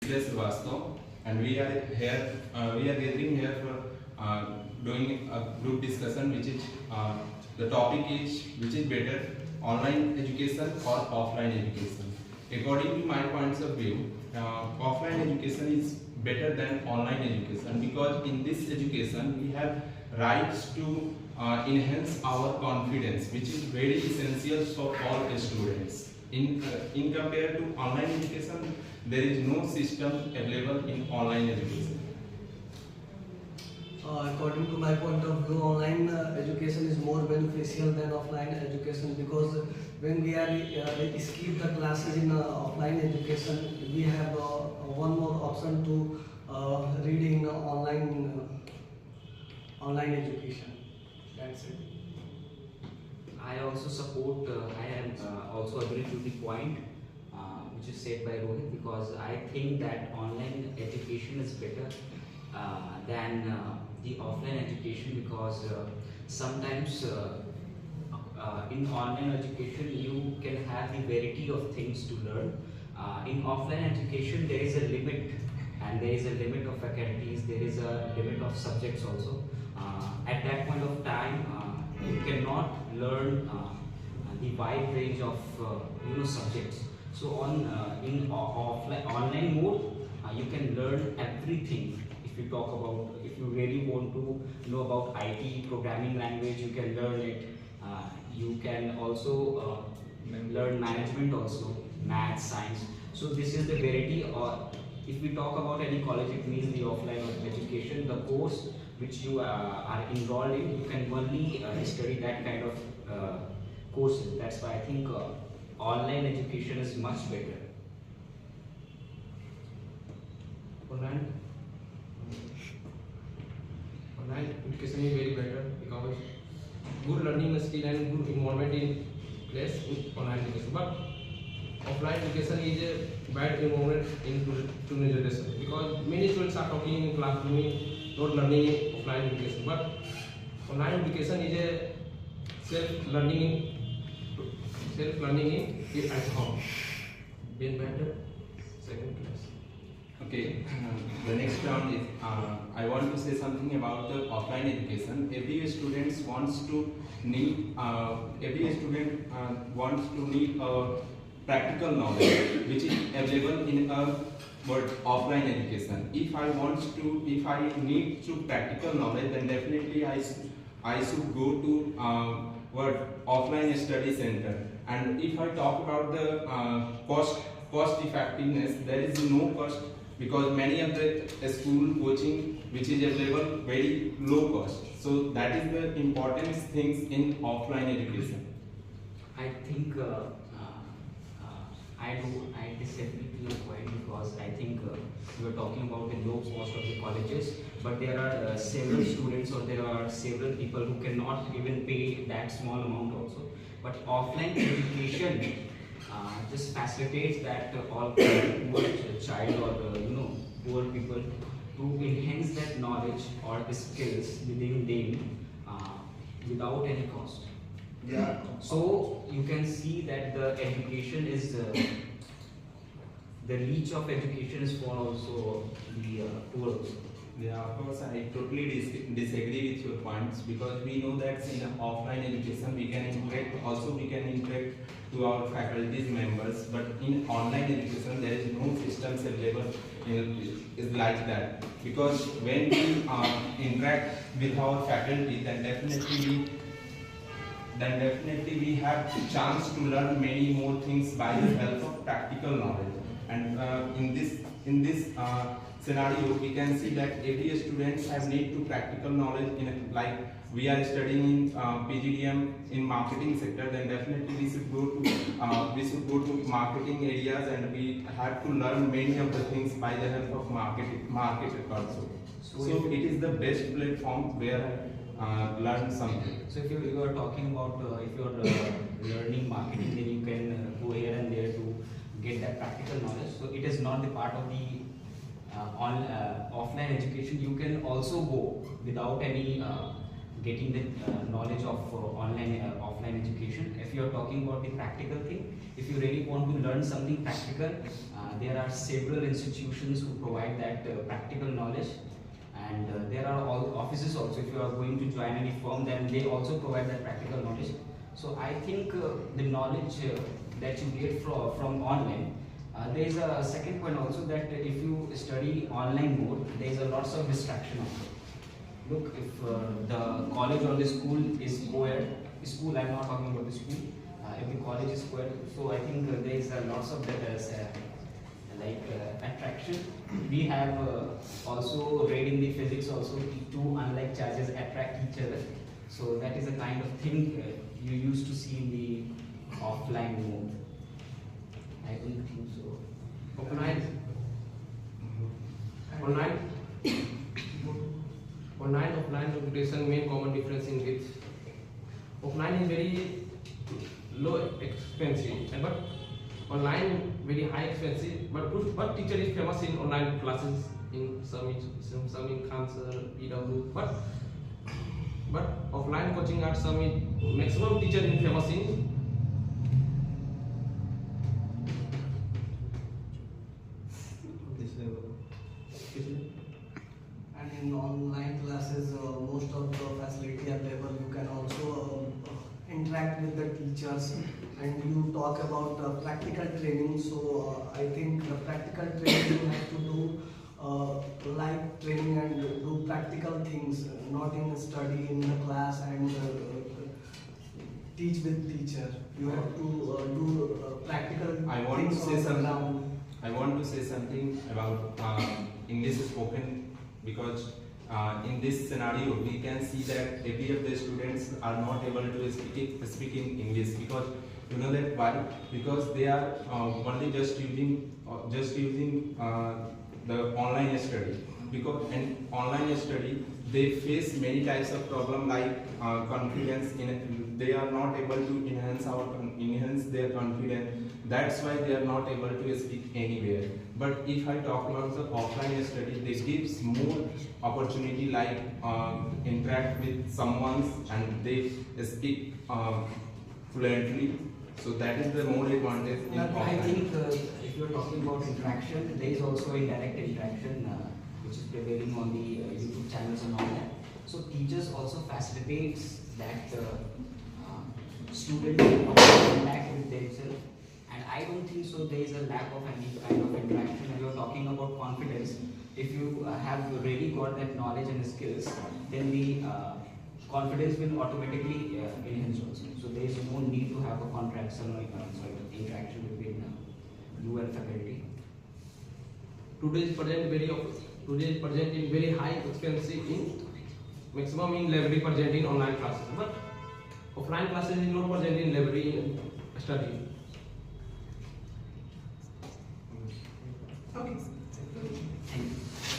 Vijay Srivastav, and we are here. We are gathering here for doing a group discussion, which is the topic is which is better, online education or offline education. According to my points of view, offline education is better than online education, because in this education we have rights to enhance our confidence, which is very essential for all students. In compared to online education, there is no system available in online education. According to my point of view, online education is more beneficial than offline education, because when we are skip the classes in offline education, we have one more option to read in online education. That's it. I also support, I am also agree to the point which is said by Rohit, because I think that online education is better than the offline education, because sometimes in online education you can have the variety of things to learn. In offline education there is a limit, and there is a limit of faculties, there is a limit of subjects also. At that point of time, you cannot learn the wide range of subjects. So in online mode, you can learn everything. If you talk about, if you really want to know about IT programming language, you can learn it. You can also learn management also, math, science. So this is the variety. Or if we talk about any college, it means the offline education, the course which you are enrolled in, you can only study that kind of courses. That's why I think online education is much better. Online education is very better, because good learning skill and good involvement in place in online education. But offline education is a bad involvement in today's generation, because many students are talking in classroom, not learning in offline education. But online education is a self-learning in at home. Been better. Second class. Okay, the next round is I want to say something about the offline education. Every student wants to need practical knowledge, which is available in a offline education. If I need to practical knowledge, then definitely I should go to offline study center. And if I talk about the cost effectiveness, there is no cost, because many of the school coaching which is available very low cost. So that is the important things in offline education. I think I disagree to your point, because I think we are talking about the low cost of the colleges, but there are several students, or there are several people who cannot even pay that small amount also. But offline education just facilitates that all poor child, or poor people, to enhance that knowledge or the skills within them without any cost. Yeah. So you can see that the education is the reach of education is for also the poor also. Yeah, of course, I totally disagree with your points, because we know that in offline education we can interact to our faculties members, but in online education there is no systems available is like that. Because when we interact with our faculty, then definitely we have the chance to learn many more things by the help of practical knowledge. And in this scenario, we can see that every student has need to practical knowledge like we are studying in PGDM in marketing sector, then definitely we should go to marketing areas, and we have to learn many of the things by the help of market also. So it is the best platform where learn something. So if you are talking about if you are learning marketing, then you can go here and there to get that practical knowledge. So it is not the part of the offline education. You can also go without any getting the knowledge of offline offline education. If you are talking about the practical thing, if you really want to learn something practical, there are several institutions who provide that practical knowledge, and there are all offices also. If you are going to join any firm, then they also provide that practical knowledge. So I think the knowledge that you get from online. There is a second point also, that if you study online mode, there is a lots of distraction also. Look, if the college or the school is co-ed, school, I'm not talking about the school, if the college is co-ed, so I think there is lots of attraction. We have also read in the physics also, two unlike charges attract each other. So that is a kind of thing you used to see in the offline mode. I don't think so. Online, offline education main common difference in which offline is very low expensive, but online very high expensive. But what teacher is famous in online classes? In some in cancer, EW, but offline coaching are some maximum teacher in famous in. And in online classes, most of the facility available. You can also interact with the teachers, and you talk about practical training. So I think the practical training you have to do live training and do practical things, not in study in the class and teach with teacher. You have to do practical I want to things say on the something. ground. I want to say something about English spoken, because in this scenario we can see that 80 of the students are not able to speak in English, because you know that why? Because they are only just using the online study. Because in online study they face many types of problem like confidence. They are not able to enhance their confidence. That's why they are not able to speak anywhere. But if I talk about the offline study, they gives more opportunity, like interact with someone and they speak fluently. So that is the more advantage in But I offline. think if you are talking about interaction, there is also indirect interaction which is prevailing on the YouTube channels and all that. So teachers also facilitates that students interact with themselves, and I don't think so there is a lack of any kind of interaction. When you are talking about confidence, if you have really got that knowledge and skills, then the confidence will automatically enhance also. So there is no need to have a interaction between you and faculty. Today is present in very high expensive in maximum in library present in online classes, but offline classes is not present in library study.